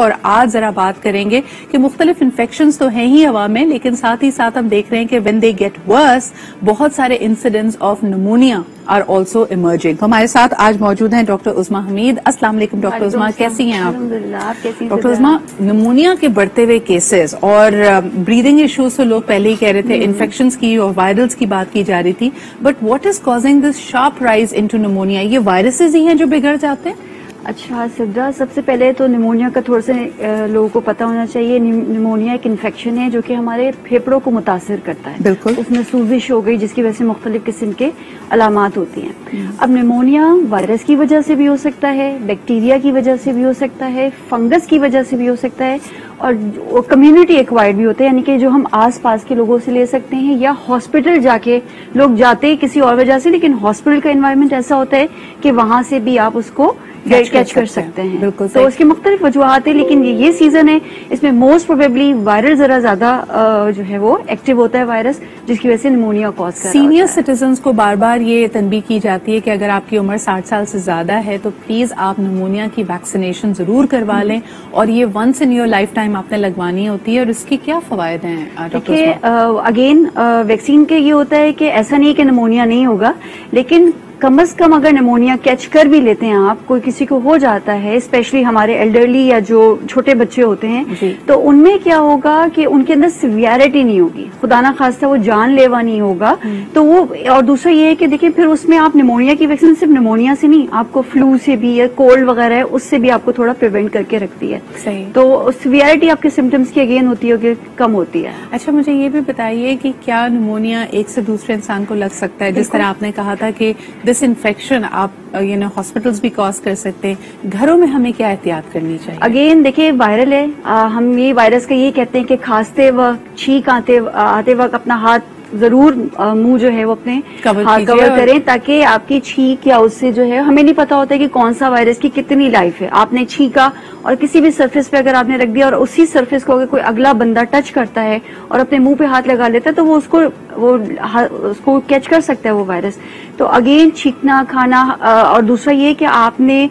और आज जरा बात करेंगे कि मुख्तलिफ इन्फेक्शंस तो हैं ही हवा में, लेकिन साथ ही साथ हम देख रहे हैं कि व्हेन दे गेट वर्स बहुत सारे incidents of pneumonia are also emerging. हमारे साथ आज मौजूद हैं डॉक्टर उस्मा हमीद। अस्सलाम वालेकुम डॉक्टर उस्मा, कैसी हैं आप? डॉक्टर उस्मा, निमोनिया के बढ़ते हुए केसेस और ब्रीदिंग इश्यूज तो लोग पहले ही कह रहे थे, इन्फेक्शंस की और वायरल्स की बात की जा रही थी, but what is causing this sharp rise into pneumonia? ये वायरसेस ही हैं जो बिगड़ जाते हैं? अच्छा सिद्रा, सबसे पहले तो निमोनिया का थोड़ा सा लोगों को पता होना चाहिए। निमोनिया एक इन्फेक्शन है जो कि हमारे फेफड़ों को मुतासिर करता है। बिल्कुल। उसमें सूजिश हो गई जिसकी वजह से मुख्तलिफ किस्म के अलामात होती हैं। अब निमोनिया वायरस की वजह से भी हो सकता है, बैक्टीरिया की वजह से भी हो सकता है, फंगस की वजह से भी हो सकता है, और कम्युनिटी एक्वायर्ड भी होते हैं, यानी कि जो हम आसपास के लोगों से ले सकते हैं, या हॉस्पिटल जाके लोग जाते हैं किसी और वजह से, लेकिन हॉस्पिटल का एनवायरनमेंट ऐसा होता है कि वहां से भी आप उसको कैच कर सकते हैं। बिल्कुल। तो उसकी मुख्तलिफ वजूहात है, लेकिन ये सीजन है, इसमें मोस्ट प्रोबेबली वायरल जरा ज्यादा जो है वो एक्टिव होता है वायरस, जिसकी वजह से निमोनिया कॉज कर रहा है। सीनियर सिटीजन्स को बार बार ये तनबीह की जाती है कि अगर आपकी उम्र 60 साल से ज्यादा है तो प्लीज आप निमोनिया की वैक्सीनेशन जरूर करवा लें, और ये once in your life time आपने लगवानी होती है। और इसके क्या फवायद हैं? देखिए, अगेन वैक्सीन के ये होता है कि ऐसा नहीं कि निमोनिया नहीं होगा, लेकिन कम से कम अगर निमोनिया कैच कर भी लेते हैं आप, कोई किसी को हो जाता है, स्पेशली हमारे एल्डरली या जो छोटे बच्चे होते हैं, तो उनमें क्या होगा कि उनके अंदर सिवियरिटी नहीं होगी, खुदा ना खास्ता वो जानलेवा नहीं होगा। तो वो, और दूसरा ये है कि देखिए फिर उसमें आप निमोनिया की वैक्सीन सिर्फ निमोनिया से नहीं, आपको फ्लू से भी या कोल्ड वगैरह है उससे भी आपको थोड़ा प्रिवेंट करके रखती है। सही। तो सिवियरिटी आपके सिम्टम्स की अगेन होती है, कम होती है। अच्छा, मुझे ये भी बताइए कि क्या निमोनिया एक से दूसरे इंसान को लग सकता है? जिस तरह आपने कहा था कि दिस इन्फेक्शन आप हॉस्पिटल्स भी कॉज कर सकते हैं, घरों में हमें क्या एहतियात करनी चाहिए? अगेन देखिए, वायरल है, हम ये वायरस का ये कहते हैं कि खांसते वक्त, छींक आते वक्त अपना हाथ जरूर, मुंह जो है वो अपने हाथ कवर करें, ताकि आपकी छींक या उससे जो है, हमें नहीं पता होता है कि कौन सा वायरस की कितनी लाइफ है। आपने छींका और किसी भी सरफेस पे अगर आपने रख दिया और उसी सरफेस को अगर कोई अगला बंदा टच करता है और अपने मुंह पे हाथ लगा लेता है, तो वो उसको कैच कर सकता है वो वायरस। तो अगेन छींकना, खाना, और दूसरा ये कि आपने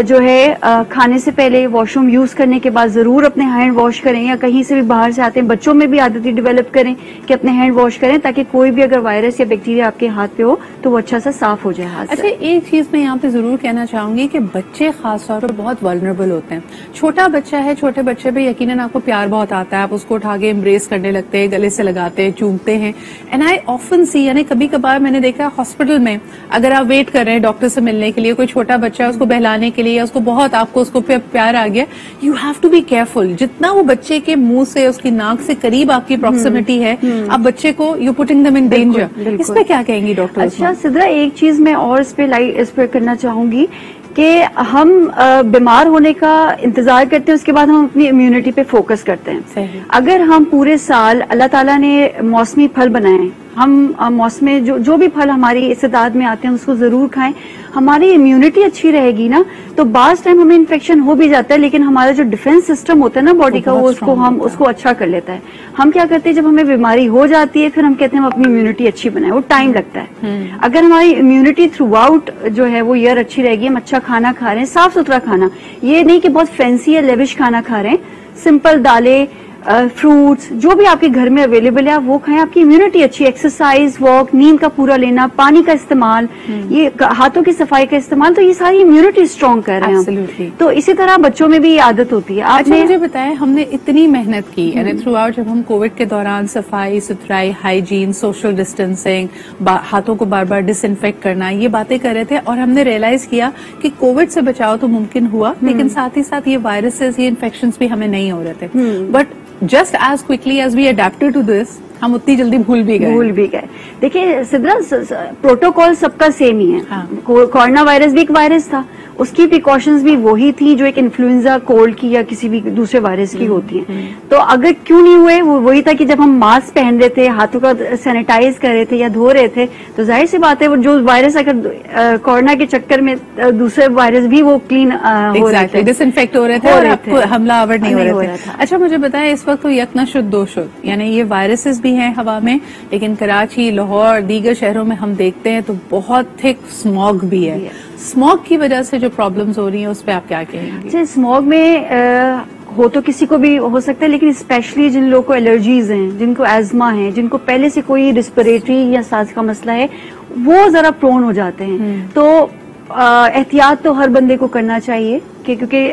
जो है खाने से पहले वॉशरूम यूज करने के बाद जरूर अपने हैंड वॉश करें, या कहीं से भी बाहर से आते हैं बच्चों में भी आदत डेवलप करें कि अपने हैंड वॉश करें, ताकि कोई भी अगर वायरस या बैक्टीरिया आपके हाथ पे हो तो वो अच्छा सा साफ हो जाए हाथ से। अच्छा, एक चीज मैं यहाँ पे जरूर कहना चाहूंगी कि बच्चे खासतौर पर बहुत वल्नरेबल होते हैं। छोटा बच्चा है, छोटे बच्चे पे यकीनन आपको प्यार बहुत आता है, आप उसको उठा के एम्ब्रेस करने लगते हैं, गले से लगाते हैं, चूमते हैं। एंड आई ऑफन सी, यानी कभी कभार मैंने देखा हॉस्पिटल में, अगर आप वेट कर रहे हैं डॉक्टर से मिलने के लिए, कोई छोटा बच्चा है उसको बहलाने के लिए, या उसको बहुत आपको उसको प्यार आ गया, you have to be careful. जितना वो बच्चे के मुंह से, उसकी नाक से करीब आपकी प्रॉक्सिमिटी है, आप बच्चे को you putting them in danger. इस पे क्या कहेंगी डॉक्टर? अच्छा सिद्रा, एक चीज मैं और इस पे करना चाहूंगी कि हम बीमार होने का इंतजार करते हैं, उसके बाद हम अपनी इम्यूनिटी पे फोकस करते हैं। अगर हम पूरे साल, अल्लाह ताला ने मौसमी फल बनाए, हम मौसम जो भी फल हमारी इस्तेदाद में आते हैं उसको जरूर खाएं, हमारी इम्यूनिटी अच्छी रहेगी ना, तो बाज़ टाइम हमें इन्फेक्शन हो भी जाता है, लेकिन हमारा जो डिफेंस सिस्टम होता है ना बॉडी का, वो उसको अच्छा कर लेता है। हम क्या करते हैं, जब हमें बीमारी हो जाती है फिर हम कहते हैं हम अपनी इम्यूनिटी अच्छी बनाए, वो टाइम लगता है। अगर हमारी इम्यूनिटी थ्रू आउट जो है वो ईयर अच्छी रहेगी, हम अच्छा खाना खा रहे हैं, साफ सुथरा खाना, ये नहीं कि बहुत फैंसी या लेविश खाना खा रहे हैं, सिंपल दालें, फ्रूट्स, जो भी आपके घर में अवेलेबल है आप वो खाएं, आपकी इम्यूनिटी अच्छी, एक्सरसाइज, वॉक, नींद का पूरा लेना, पानी का इस्तेमाल, ये हाथों की सफाई का इस्तेमाल, तो ये सारी इम्यूनिटी स्ट्रॉन्ग कर रहे हैं। तो इसी तरह बच्चों में भी ये आदत होती है। आपने मुझे बताया, हमने इतनी मेहनत की यानी थ्रू आउट, जब हम कोविड के दौरान सफाई सुथराई, हाइजीन, सोशल डिस्टेंसिंग, हाथों को बार बार डिसइंफेक्ट करना, ये बातें कर रहे थे, और हमने रियलाइज किया कि कोविड से बचाव तो मुमकिन हुआ, लेकिन साथ ही साथ ये वायरसेस, ये इन्फेक्शंस भी हमें नहीं हो रहे थे। But just as quickly as we adapted to this, हम उतनी जल्दी भूल भी गए। देखिए सिद्रा, प्रोटोकॉल सबका सेम ही है। कोरोना वायरस भी एक वायरस था, उसकी प्रिकॉशंस भी वही थी जो एक इन्फ्लुएंजा, कोल्ड की या किसी भी दूसरे वायरस की होती है। तो अगर क्यों नहीं हुए, वो वही था कि जब हम मास्क पहन रहे थे, हाथों का सैनिटाइज कर रहे थे या धो रहे थे, तो जाहिर सी बात है वो जो वायरस, अगर कोरोना के चक्कर में दूसरे वायरस भी वो क्लीन हो रहे थे, डिसइंफेक्ट हो रहे थे और आपको हमला आवर नहीं हो रहे थे। अच्छा, मुझे बताएं, इस वक्त तो यक न शुद्ध दो शुद्ध, यानी ये वायरसेस भी हैं हवा में, लेकिन कराची, लाहौर, दीगर शहरों में हम देखते हैं तो बहुत थिक स्मॉग भी है। स्मॉग की वजह से जो प्रॉब्लम्स हो रही हैं उस पर आप क्या कहेंगे? स्मॉग में हो तो किसी को भी हो सकता है, लेकिन स्पेशली जिन लोगों को एलर्जीज हैं, जिनको एजमा है, जिनको पहले से कोई रिस्पिरेटरी या सांस का मसला है, वो जरा प्रोन हो जाते हैं। तो एहतियात तो हर बंदे को करना चाहिए क्योंकि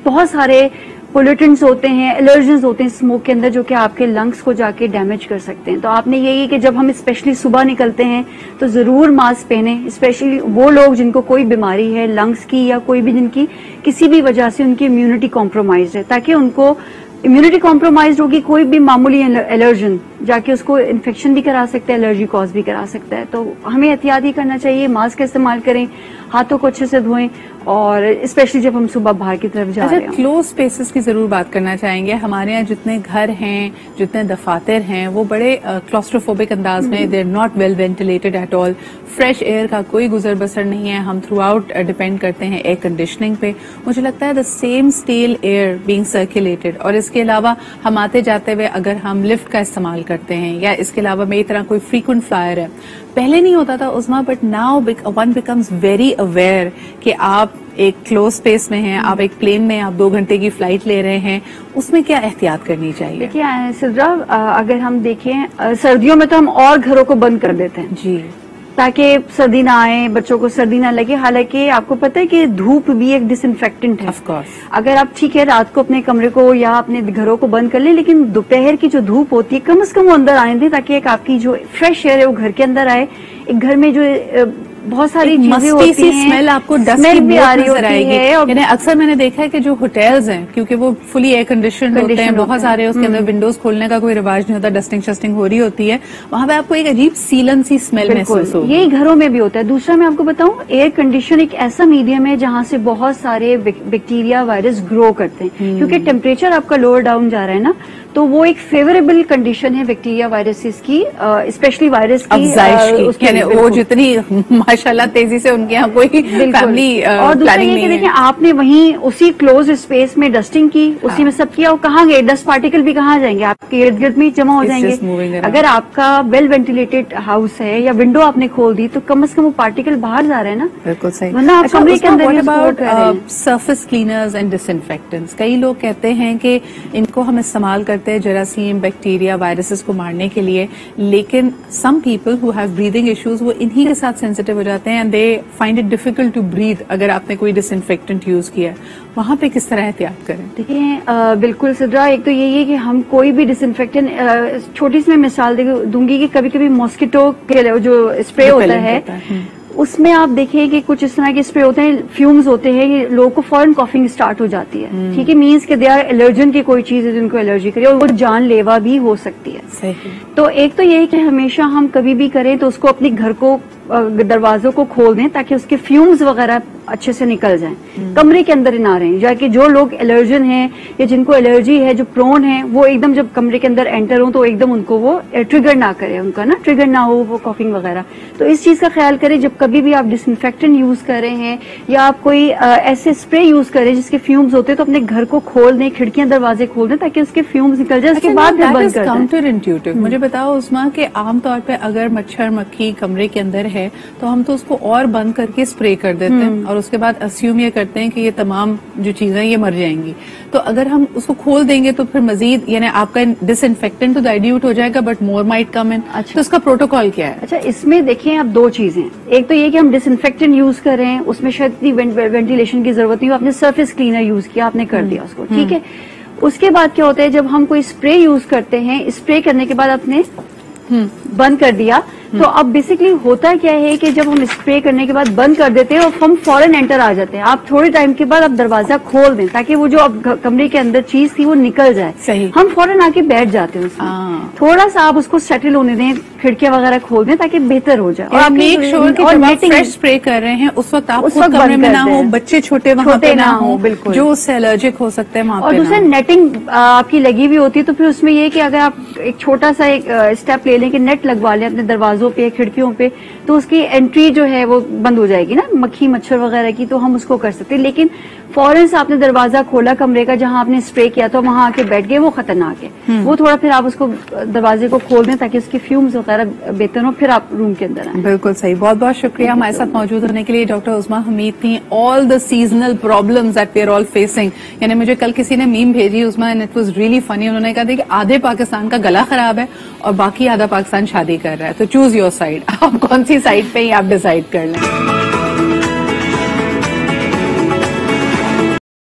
बहुत सारे पोल्यूटेंट्स होते हैं, एलर्जेंस होते हैं स्मोक के अंदर, जो कि आपके लंग्स को जाके डैमेज कर सकते हैं। तो आपने यही कि जब हम स्पेशली सुबह निकलते हैं तो जरूर मास्क पहने, स्पेशली वो लोग जिनको कोई बीमारी है लंग्स की या कोई भी जिनकी किसी भी वजह से उनकी इम्यूनिटी कॉम्प्रोमाइज है, ताकि उनको इम्यूनिटी कॉम्प्रोमाइज होगी, कोई भी मामूली एलर्जन जाके उसको इन्फेक्शन भी करा सकता है, एलर्जी कॉज भी करा सकता है। तो हमें एहतियात ही करना चाहिए, मास्क का इस्तेमाल करें, हाथों को अच्छे से धोएं, और स्पेशली जब हम सुबह बाहर की तरफ जा रहे हैं। क्लोज स्पेसेस की जरूर बात करना चाहेंगे। हमारे यहाँ जितने घर हैं, जितने दफातर हैं, वो बड़े क्लॉस्ट्रोफोबिक अंदाज में, they are not well ventilated at all. Fresh air का कोई गुजर बसर नहीं है। हम थ्रू आउट डिपेंड करते हैं एयर कंडीशनिंग पे। मुझे लगता है the same stale air being circulated, और इसके अलावा हम आते जाते हुए अगर हम लिफ्ट का इस्तेमाल करते हैं, या इसके अलावा मेरी तरह कोई फ्रीक्वेंट फ्लायर है, पहले नहीं होता था Usma, but now one becomes very aware कि आप एक क्लोज स्पेस में हैं, आप एक प्लेन में, आप 2 घंटे की फ्लाइट ले रहे हैं, उसमें क्या एहतियात करनी चाहिए? देखिए सिद्रा, अगर हम देखें सर्दियों में तो हम और घरों को बंद कर देते हैं जी, ताकि सर्दी ना आए, बच्चों को सर्दी ना लगे। हालांकि आपको पता है कि धूप भी एक डिसइंफेक्टेंट है। ऑफ कोर्स, अगर आप ठीक है रात को अपने कमरे को या अपने घरों को बंद कर लें, लेकिन दोपहर की जो धूप होती है कम से कम वो अंदर आने दें, ताकि एक आपकी जो फ्रेश एयर है वो घर के अंदर आए। एक घर में जो बहुत सारी चीजें होती हैं, स्मेल आपको डस्ट की भी आ रही होती है। यानी अक्सर मैंने देखा है कि जो होटल्स हैं, क्योंकि वो फुली एयर कंडीशन होते हैं, बहुत सारे उसके अंदर विंडोज खोलने का कोई रिवाज नहीं होता, डस्टिंग शस्टिंग हो रही होती है, वहां पे आपको एक अजीब सीलन सी स्मेल महसूस होगी। यही घरों में भी होता है। दूसरा मैं आपको बताऊं, एयर कंडीशन एक ऐसा मीडियम है जहां से बहुत सारे बैक्टीरिया वायरस ग्रो करते हैं, क्योंकि टेम्परेचर आपका लोअर डाउन जा रहा है ना, तो वो एक फेवरेबल कंडीशन है बैक्टीरिया वायरसेस की, स्पेशली वायरस की अफजाइश की। वो जितनी माशाल्लाह तेजी से उनके यहाँ कोई फैमिली और दूसरा ये कि देखिए आपने वहीं उसी क्लोज स्पेस में डस्टिंग की, उसी में सब किया, और कहाँ गए डस्ट पार्टिकल भी कहाँ जाएंगे, आपके इर्द गिर्द में जमा हो जाएंगे। अगर आपका वेल वेंटिलेटेड हाउस है या विंडो आपने खोल दी, तो कम से कम वो पार्टिकल बाहर जा रहे हैं ना। बिल्कुल सही। वरना आप कमरे के अंदर सरफेस क्लीनर्स एंड डिसइंफेक्टेंट्स, कई लोग कहते हैं कि इनको हम इस्तेमाल करते हैं जरासीम, बैक्टीरिया, वायरसेस को मारने के लिए, लेकिन some people who have breathing issues वो इन्हीं के साथ सेंसिटिव हो जाते हैं, and they find it difficult to breathe अगर आपने कोई डिसइंफेक्टेंट यूज किया है। वहां पे किस तरह एहतियात करें? देखिए बिल्कुल सिद्रा, एक तो यही है कि हम कोई भी डिसइंफेक्टेंट, छोटी सी मैं मिसाल दूंगी कि कभी कभी मॉस्किटो के जो स्प्रे होता है, उसमें आप देखिए कि कुछ इस तरह के स्प्रे होते हैं, फ्यूम्स होते हैं, ये लोगों को फौरन कॉफिंग स्टार्ट हो जाती है। ठीक है, मीन्स के दे आर एलर्जन की कोई चीज है जिनको एलर्जी करी, और वो जानलेवा भी हो सकती है। सही। तो एक तो ये है कि हमेशा हम कभी भी करें तो उसको अपने घर को दरवाजों को खोल दें, ताकि उसके फ्यूम्स वगैरह अच्छे से निकल जाएं, कमरे के अंदर ना रहें। जाके जो लोग एलर्जन हैं या जिनको एलर्जी है, जो प्रोन है, वो एकदम जब कमरे के अंदर एंटर हो तो एकदम उनको वो ट्रिगर ना करे, उनका ना ट्रिगर ना हो वो कॉफिंग वगैरह। तो इस चीज का ख्याल करें जब कभी भी आप डिसइंफेक्टेंट यूज कर रहे हैं या आप कोई ऐसे स्प्रे यूज करें जिसके फ्यूम्स होते हैं, तो अपने घर को खोल दें, खिड़कियां दरवाजे खोल दें, ताकि उसके फ्यूम्स निकल जाए, उसके बाद फिर बंद कर दें। Counter intuitive. मुझे बताओ उस्मा कि आमतौर पर अगर मच्छर मक्खी कमरे के अंदर है तो हम तो उसको और बंद करके स्प्रे कर देते हैं, और उसके बाद अस्यूम ये करते हैं कि ये तमाम जो चीजें ये मर जाएंगी। तो अगर हम उसको खोल देंगे तो फिर मजीद यानी आपका डिसइंफेक्टेंट तो डाइल्यूट हो जाएगा, बट मोर माइट कम इन। तो उसका प्रोटोकॉल क्या है? अच्छा, इसमें देखिए आप 2 चीजें, एक तो ये कि हम डिसइंफेक्टेंट यूज कर रहे हैं, उसमें शायद इतनी वेंटिलेशन की जरूरत नहीं, आपने सरफेस क्लीनर यूज किया, आपने कर दिया उसको, ठीक है। उसके बाद क्या होता है, जब हम कोई स्प्रे यूज करते हैं, स्प्रे करने के बाद आपने बंद कर दिया, तो अब बेसिकली होता क्या है कि जब हम स्प्रे करने के बाद बंद कर देते हैं और हम फौरन एंटर आ जाते हैं, आप थोड़े टाइम के बाद आप दरवाजा खोल दें ताकि वो जो अब कमरे के अंदर चीज थी वो निकल जाए। सही। हम फौरन आके बैठ जाते हैं उसमें, थोड़ा सा आप उसको सेटल होने दें, खिड़कियां वगैरह खोल दें ताकि बेहतर हो जाए। और आप मेक श्योर कि जब आप फ्रेश स्प्रे कर रहे हैं उस वक्त आप कमरे में ना हो, बच्चे छोटे वहां पे ना हो, बिल्कुल, जो उससे एलर्जिक हो सकते हैं वहां पे। और दूसरा नेटिंग आपकी लगी हुई होती है, तो फिर उसमें ये कि अगर आप एक छोटा सा एक स्टेप ले लें कि नेट लगवा लें अपने दरवाजों पे, खिड़कियों पे, तो उसकी एंट्री जो है वो बंद हो जाएगी ना मक्खी मच्छर वगैरह की, तो हम उसको कर सकते हैं। लेकिन फौरन से आपने दरवाजा खोला कमरे का जहां आपने स्प्रे किया तो वहां आके बैठ गए, वो खतरनाक है। वो थोड़ा फिर आप उसको दरवाजे को खोल दें ताकि उसकी फ्यूम्स वगैरह बेहतर हो, फिर आप रूम के अंदर आए। बिल्कुल सही, बहुत बहुत शुक्रिया हमारे साथ मौजूद होने के लिए। डॉक्टर उस्मा हमीद थी। All the seasonal problems that we are all facing, यानी मुझे कल किसी ने मीम भेजी Usma and it was really funny. उन्होंने कहा था कि आधे पाकिस्तान का गला खराब है और बाकी आधा पाकिस्तान शादी कर रहा है, तो चूज योर साइड। आप कौन सी साइड पे ही आप डिसाइड कर लें।